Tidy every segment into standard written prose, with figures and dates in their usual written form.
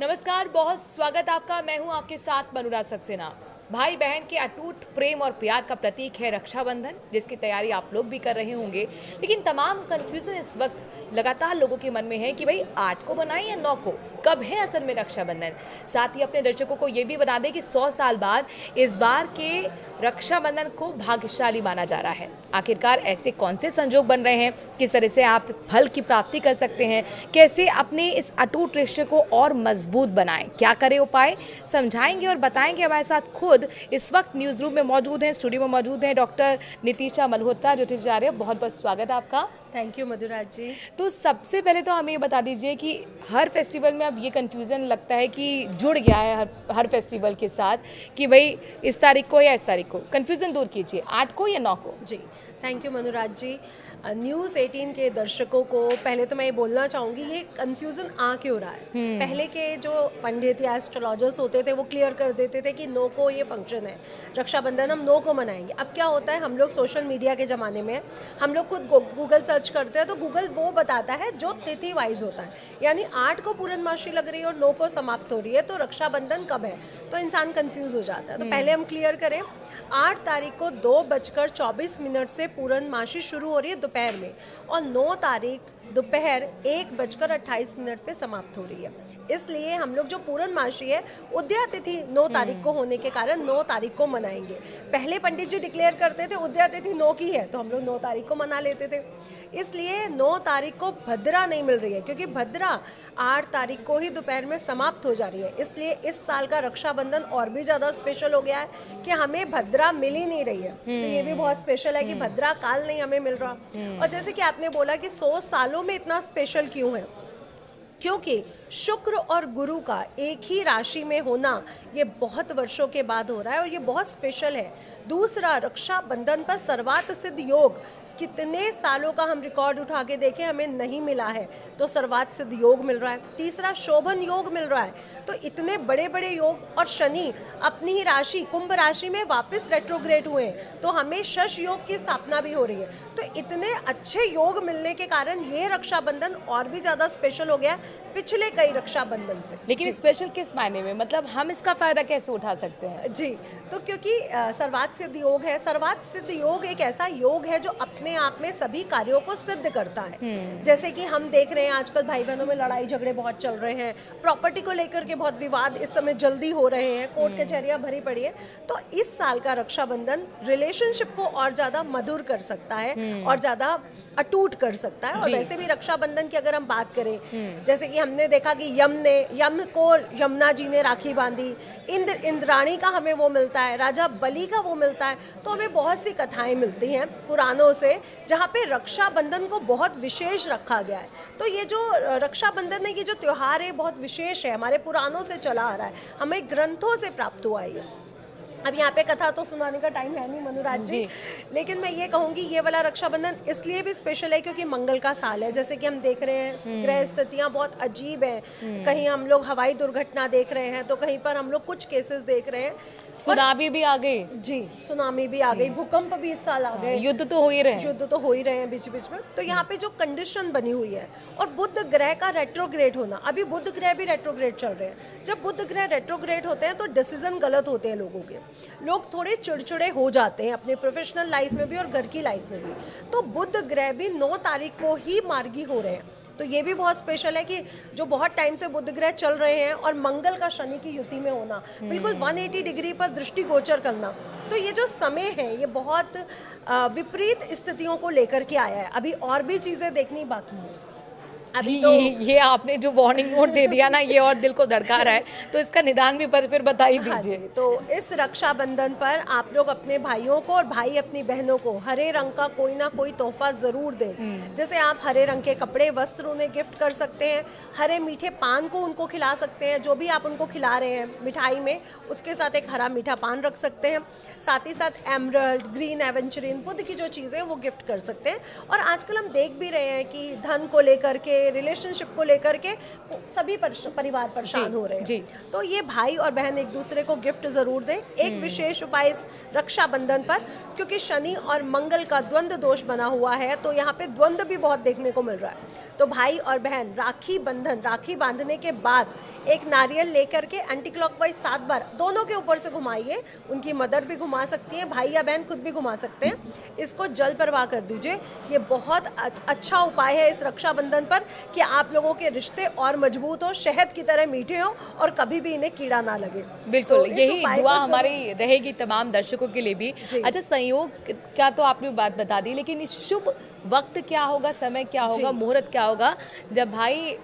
नमस्कार, बहुत स्वागत आपका। मैं हूं आपके साथ मनुरा सक्सेना। भाई बहन के अटूट प्रेम और प्यार का प्रतीक है रक्षाबंधन, जिसकी तैयारी आप लोग भी कर रहे होंगे। लेकिन तमाम कंफ्यूजन इस वक्त लगातार लोगों के मन में है कि भाई 8 को बनाएं या 9 को, कब है असल में रक्षाबंधन। साथ ही अपने दर्शकों को ये भी बता दें कि 100 साल बाद इस बार के रक्षाबंधन को भाग्यशाली माना जा रहा है। आखिरकार ऐसे कौन से संजोग बन रहे हैं, किस तरह से आप फल की प्राप्ति कर सकते हैं, कैसे अपने इस अटूट रिश्ते को और मजबूत बनाएं, क्या करें उपाय, समझाएंगे और बताएंगे। हमारे साथ खुद इस वक्त न्यूज़ रूम में मौजूद हैं, स्टूडियो में मौजूद हैं डॉक्टर नितिशा मल्होत्रा ज्योतिषाचार्य। बहुत बहुत स्वागत है आपका। थैंक यू मधुराज जी। तो सबसे पहले तो हमें ये बता दीजिए कि हर फेस्टिवल में अब ये कन्फ्यूज़न लगता है कि जुड़ गया है हर फेस्टिवल के साथ कि भाई इस तारीख को या इस तारीख को। कन्फ्यूज़न दूर कीजिए, 8 को या 9 को। जी thank you Manuraj ji. News 18 के दर्शकों को पहले तो मैं ये बोलना चाहूँगी, ये कन्फ्यूज़न आ क्यों रहा है। पहले के जो पंडित या एस्ट्रोलॉजर्स होते थे वो क्लियर कर देते थे कि 9 को ये फंक्शन है, रक्षाबंधन हम 9 को मनाएंगे। अब क्या होता है, हम लोग सोशल मीडिया के ज़माने में हम लोग खुद गूगल सर्च करते हैं तो गूगल वो बताता है जो तिथि वाइज होता है। यानी 8 को पूर्णमासी लग रही है और 9 को समाप्त हो रही है, तो रक्षाबंधन कब है, तो इंसान कन्फ्यूज़ हो जाता है। तो पहले हम क्लियर करें, 8 तारीख को 2:24 से पूर्णमासी शुरू हो रही है दोपहर में, और 9 तारीख दोपहर 1:28 पे समाप्त हो रही है। इसलिए हम लोग जो पूर्णमासी है, उदया तिथि 9 तारीख को होने के कारण 9 तारीख को मनाएंगे। पहले पंडित जी डिक्लेयर करते थे उदया तिथि 9 की है, तो हम लोग 9 तारीख को मना लेते थे। इसलिए 9 तारीख को भद्रा नहीं मिल रही है, क्योंकि भद्रा 8 तारीख को ही दोपहर में समाप्त हो जा रही है। इसलिए इस साल का रक्षाबंधन और भी ज़्यादा स्पेशल हो गया है कि हमें भद्रा मिल ही नहीं रही है। तो ये भी बहुत स्पेशल है कि भद्रा काल नहीं हमें मिल रहा। और जैसे कि आपने बोला कि 100 सालों में इतना स्पेशल क्यों है, क्योंकि शुक्र और गुरु का एक ही राशि में होना ये बहुत वर्षों के बाद हो रहा है और ये बहुत स्पेशल है। दूसरा, रक्षाबंधन पर सर्वार्थ सिद्ध योग कितने सालों का हम रिकॉर्ड उठा के देखें, हमें नहीं मिला है, तो सर्वार्थ सिद्ध योग मिल रहा है। तीसरा, शोभन योग मिल रहा है। तो इतने बड़े बड़े योग, और शनि अपनी ही राशि कुंभ राशि में वापस रेट्रोग्रेड हुए हैं, तो हमें शश योग की स्थापना भी हो रही है। तो इतने अच्छे योग मिलने के कारण ये रक्षाबंधन और भी ज़्यादा स्पेशल हो गया पिछले कई रक्षाबंधन से। लेकिन स्पेशल किस मायने में, मतलब हम इसका फायदा कैसे उठा सकते हैं? जी, तो क्योंकि सर्वार्थ सिद्ध योग है। सर्वार्थ सिद्ध योग एक ऐसा योग है जो अपने आप में सभी कार्यों को सिद्ध करता है। जैसे कि हम देख रहे हैं आजकल भाई बहनों में लड़ाई झगड़े बहुत चल रहे हैं, प्रॉपर्टी को लेकर के बहुत विवाद इस समय जल्दी हो रहे हैं, कोर्ट कचहरियां भरी पड़ी है। तो इस साल का रक्षाबंधन रिलेशनशिप को और ज़्यादा मधुर कर सकता है और ज़्यादा अटूट कर सकता है। और वैसे भी रक्षाबंधन की अगर हम बात करें, जैसे कि हमने देखा कि यम को यमुना जी ने राखी बांधी, इंद्राणी का हमें वो मिलता है, राजा बलि का वो मिलता है। तो हमें बहुत सी कथाएं मिलती हैं पुराणों से जहाँ पे रक्षाबंधन को बहुत विशेष रखा गया है। तो ये जो रक्षाबंधन है, ये जो त्योहार है बहुत विशेष है, हमारे पुराणों से चला आ रहा है, हमें ग्रंथों से प्राप्त हुआ है ये। अब यहाँ पे कथा तो सुनाने का टाइम है नहीं मनुराज जी, लेकिन मैं ये कहूँगी ये वाला रक्षाबंधन इसलिए भी स्पेशल है क्योंकि मंगल का साल है। जैसे कि हम देख रहे हैं ग्रह स्थितियाँ बहुत अजीब हैं, कहीं हम लोग हवाई दुर्घटना देख रहे हैं, तो कहीं पर हम लोग कुछ केसेस देख रहे हैं, सुनामी भी आ गई। जी, सुनामी भी आ गई, भूकंप भी इस साल आ गए, युद्ध तो हो ही रहे हैं, युद्ध तो हो ही रहे हैं बीच बीच में। तो यहाँ पे जो कंडीशन बनी हुई है, और बुध ग्रह का रेट्रोग्रेड होना, अभी बुध ग्रह भी रेट्रोग्रेड चल रहे हैं। जब बुध ग्रह रेट्रोग्रेड होते हैं तो डिसीजन गलत होते हैं लोगों के, लोग थोड़े चिड़चिड़े हो जाते हैं अपने प्रोफेशनल लाइफ में भी और घर की लाइफ में भी। तो बुध ग्रह भी 9 तारीख को ही मार्गी हो रहे हैं। तो ये भी बहुत स्पेशल है कि जो बहुत टाइम से बुध ग्रह चल रहे हैं और मंगल का शनि की युति में होना, बिल्कुल 180 डिग्री पर दृष्टि गोचर करना, तो ये जो समय है ये बहुत विपरीत स्थितियों को लेकर के आया है। अभी और भी चीज़ें देखनी बाकी है। अभी तो ये आपने जो वार्निंग नोट दे दिया ना, ये और दिल को धड़का रहा है, तो इसका निदान भी फिर बता ही दीजिए। हाँ जी, तो इस रक्षाबंधन पर आप लोग अपने भाइयों को और भाई अपनी बहनों को हरे रंग का कोई ना कोई तोहफा जरूर दें। जैसे आप हरे रंग के कपड़े, वस्त्र उन्हें गिफ्ट कर सकते हैं, हरे मीठे पान को उनको खिला सकते हैं, जो भी आप उनको खिला रहे हैं मिठाई में उसके साथ एक हरा मीठा पान रख सकते हैं। साथ ही साथ एमरल्ड, ग्रीन एवेंचुरिन, बुध की जो चीज़ें वो गिफ्ट कर सकते हैं। और आजकल हम देख भी रहे हैं कि धन को लेकर के के रिलेशनशिप को लेकर के सभी परिवार परेशान हो रहे जी। हैं। तो ये भाई और बहन एक दूसरे को गिफ्ट जरूर दें। एक विशेष उपाय इस रक्षाबंधन पर, क्योंकि शनि और मंगल का द्वंद्व दोष बना हुआ है, तो यहाँ पे द्वंद्व भी बहुत देखने को मिल रहा है। तो भाई और बहन राखी बांधने के बाद एक नारियल लेकर के एंटी क्लॉकवाइज 7 बार दोनों के ऊपर से घुमाइए। उनकी मदर भी घुमा सकती है, भाई या बहन खुद भी घुमा सकते हैं। इसको जल प्रवाह कर दीजिए। ये बहुत अच्छा उपाय है इस रक्षाबंधन पर कि आप लोगों के रिश्ते और मजबूत हो, शहद की तरह मीठे हो और कभी भी इन्हें कीड़ा ना लगे। बिल्कुल, तो इस यही उपाय दुआ को हमारी रहेगी तमाम दर्शकों के लिए भी। जी। अच्छा, संयोग का तो आपने बात बता दी, लेकिन इस शुभ वक्त क्या होगा, समय क्या होगा, जी। मुहूर्त क्या होगा जब भाई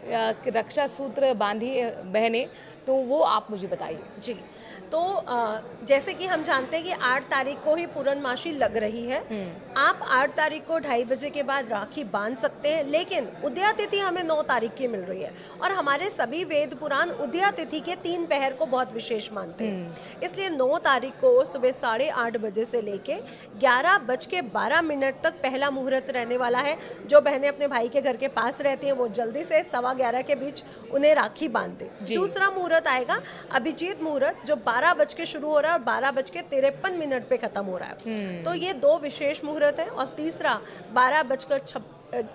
रक्षा सूत्र बांधी बहने, तो वो आप मुझे बताइए। जी, तो जैसे कि हम जानते हैं कि 8 तारीख को ही पूर्णमासी लग रही है। आप 8 तारीख को 2:30 बजे के बाद राखी बांध सकते हैं, लेकिन उदया तिथि हमें 9 तारीख की मिल रही है और हमारे सभी वेद पुराण उदया तिथि के 3 पहर को बहुत विशेष मानते हैं। इसलिए 9 तारीख को सुबह 8:30 बजे से लेके 11:12 तक पहला मुहूर्त रहने वाला है। जो बहनें अपने भाई के घर के पास रहती हैं वो जल्दी से 11:15 के बीच उन्हें राखी बांध दें। दूसरा मुहूर्त आएगा अभिजीत मुहूर्त, जो 12 बज के शुरू हो रहा है और 12:53 पे खत्म हो रहा है। तो ये 2 विशेष मुहूर्त है। और तीसरा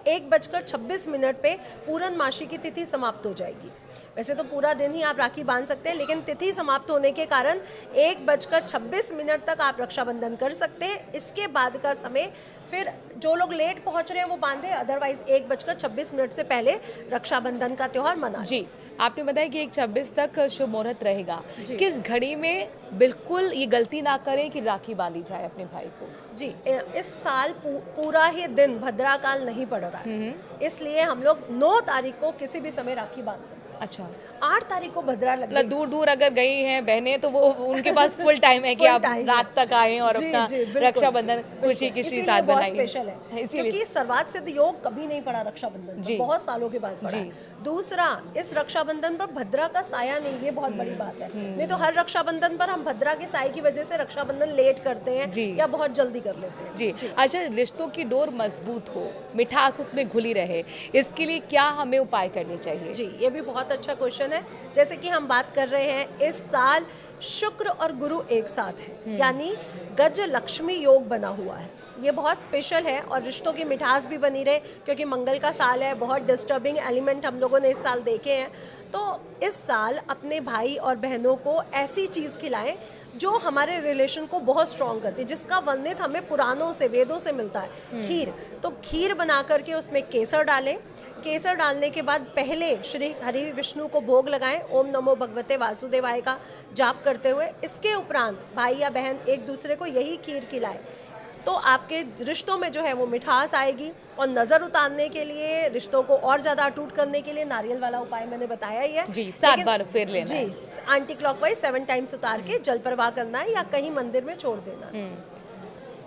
1:26 पे पूर्णमासी की तिथि समाप्त हो जाएगी। वैसे तो पूरा दिन ही आप राखी बांध सकते हैं, लेकिन तिथि समाप्त होने के कारण 1:26 तक आप रक्षाबंधन कर सकते हैं। इसके बाद का समय फिर जो लोग लेट पहुंच रहे हैं वो बांधे, अदरवाइज 1:26 से पहले रक्षाबंधन का त्योहार मना। जी, आपने बताया कि 1:26 तक शुभ मुहूर्त रहेगा। किस घड़ी में बिल्कुल ये गलती ना करें कि राखी बांधी जाए अपने भाई को? जी, इस साल पूरा ही दिन भद्रा काल नहीं पड़ रहा है, इसलिए हम लोग 9 तारीख को किसी भी समय राखी बांध सकते हैं। अच्छा, 8 तारीख को भद्रा लग मतलब दूर दूर अगर गई हैं बहनें तो वो उनके पास फुल टाइम है कि आप रात तक आए और अपना रक्षाबंधन खुशी के साथ बनाइए। स्पेशल है क्योंकि सर्वात सिद्ध योग कभी नहीं पड़ा रक्षाबंधन पर, बहुत सालों के बाद पड़ा है। दूसरा, इस रक्षाबंधन पर भद्रा का साया नहीं, ये बहुत बड़ी बात है। नहीं तो हर रक्षाबंधन पर हम भद्रा के साये की वजह से रक्षाबंधन लेट करते हैं या बहुत जल्दी कर लेते हैं। जी। अच्छा, रिश्तों की डोर मजबूत हो, मिठास उसमें घुली रहे, इसके लिए क्या हमें उपाय करने चाहिए? जी, ये भी बहुत अच्छा क्वेश्चन है। जैसे कि हम बात कर रहे हैं, इस साल शुक्र और गुरु एक साथ है, यानी गज लक्ष्मी योग बना हुआ है। ये बहुत स्पेशल है और रिश्तों की मिठास भी बनी रहे, क्योंकि मंगल का साल है। बहुत डिस्टर्बिंग एलिमेंट हम लोगों ने इस साल देखे हैं। तो इस साल अपने भाई और बहनों को ऐसी चीज़ खिलाएं जो हमारे रिलेशन को बहुत स्ट्रॉन्ग करती है, जिसका वर्णित हमें पुराणों से, वेदों से मिलता है। खीर, तो खीर बना करके उसमें केसर डालें। केसर डालने के बाद पहले श्री हरि विष्णु को भोग लगाएं, ओम नमो भगवते वासुदेवाय का जाप करते हुए। इसके उपरांत भाई या बहन एक दूसरे को यही खीर खिलाए, तो आपके रिश्तों में जो है वो मिठास आएगी। और नज़र उतारने के लिए, रिश्तों को और ज़्यादा अटूट करने के लिए नारियल वाला उपाय मैंने बताया ही है। जी, 7 बार फेर लेना है। जी, एंटी क्लॉकवाइज 7 टाइम्स उतार के जल प्रवाह करना है या कहीं मंदिर में छोड़ देना है।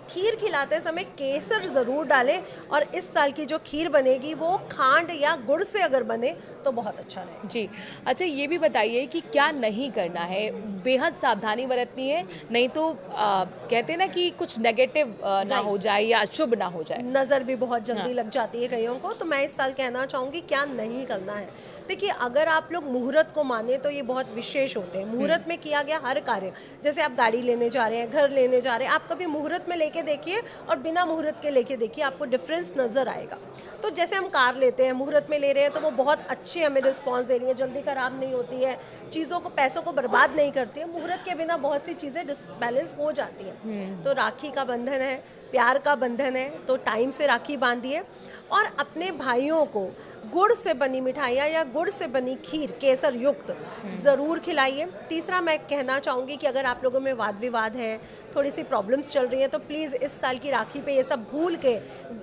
खीर खिलाते समय केसर ज़रूर डालें, और इस साल की जो खीर बनेगी वो खांड या गुड़ से अगर बने तो बहुत अच्छा रहे। जी। अच्छा, ये भी बताइए कि क्या नहीं करना है, बेहद सावधानी बरतनी है, नहीं तो कहते हैं ना कि कुछ नेगेटिव ना हो जाए या अशुभ ना हो जाए। नज़र भी बहुत जल्दी लग जाती है कईयों को। तो मैं इस साल कहना चाहूँगी क्या नहीं करना है। देखिए, अगर आप लोग मुहूर्त को माने तो ये बहुत विशेष होते हैं। मुहूर्त में किया गया हर कार्य, जैसे आप गाड़ी लेने जा रहे हैं, घर लेने जा रहे हैं, आप कभी मुहूर्त में लेके देखिए और बिना मुहूर्त के लेके देखिए, आपको डिफरेंस नज़र आएगा। तो जैसे हम कार लेते हैं, मुहूर्त में ले रहे हैं तो वो बहुत अच्छे हमें रिस्पॉन्स दे रही है, जल्दी खराब नहीं होती है, चीज़ों को, पैसों को बर्बाद नहीं करती है। मुहूर्त के बिना बहुत सी चीज़ें डिसबैलेंस हो जाती हैं। तो राखी का बंधन है, प्यार का बंधन है, तो टाइम से राखी बांधिए और अपने भाइयों को गुड़ से बनी मिठाइयाँ या गुड़ से बनी खीर केसर युक्त ज़रूर खिलाइए। तीसरा, मैं कहना चाहूँगी कि अगर आप लोगों में वाद विवाद है, थोड़ी सी प्रॉब्लम्स चल रही हैं, तो प्लीज़ इस साल की राखी पे ये सब भूल के,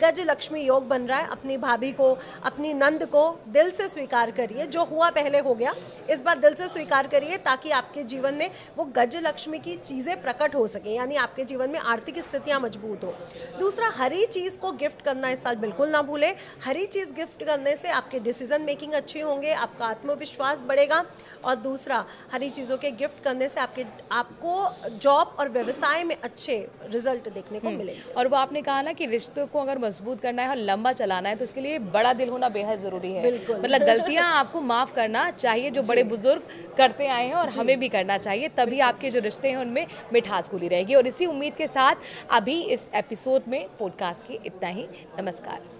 गज लक्ष्मी योग बन रहा है, अपनी भाभी को, अपनी नंद को दिल से स्वीकार करिए। जो हुआ पहले हो गया, इस बार दिल से स्वीकार करिए, ताकि आपके जीवन में वो गज लक्ष्मी की चीज़ें प्रकट हो सकें, यानी आपके जीवन में आर्थिक स्थितियाँ मजबूत हो। दूसरा, हरी चीज़ को गिफ्ट करना इस साल बिल्कुल ना भूलें। हरी चीज़ गिफ्ट करने से से आपके डिसीजन मेकिंग अच्छे होंगे, आपका आत्मविश्वास बढ़ेगा, और दूसरा हरी चीज़ों के गिफ्ट करने से आपको जॉब और व्यवसाय में अच्छे रिजल्ट देखने को मिलेंगे। और वो आपने कहा ना कि रिश्तों को अगर मजबूत करना है और लंबा चलाना है तो इसके लिए बड़ा दिल होना बेहद ज़रूरी है। बिल्कुल। मतलब गलतियां आपको माफ़ करना चाहिए, जो बड़े बुजुर्ग करते आए हैं और हमें भी करना चाहिए, तभी आपके जो रिश्ते हैं उनमें मिठास घुली रहेगी। और इसी उम्मीद के साथ अभी इस एपिसोड में पॉडकास्ट के इतना ही। नमस्कार।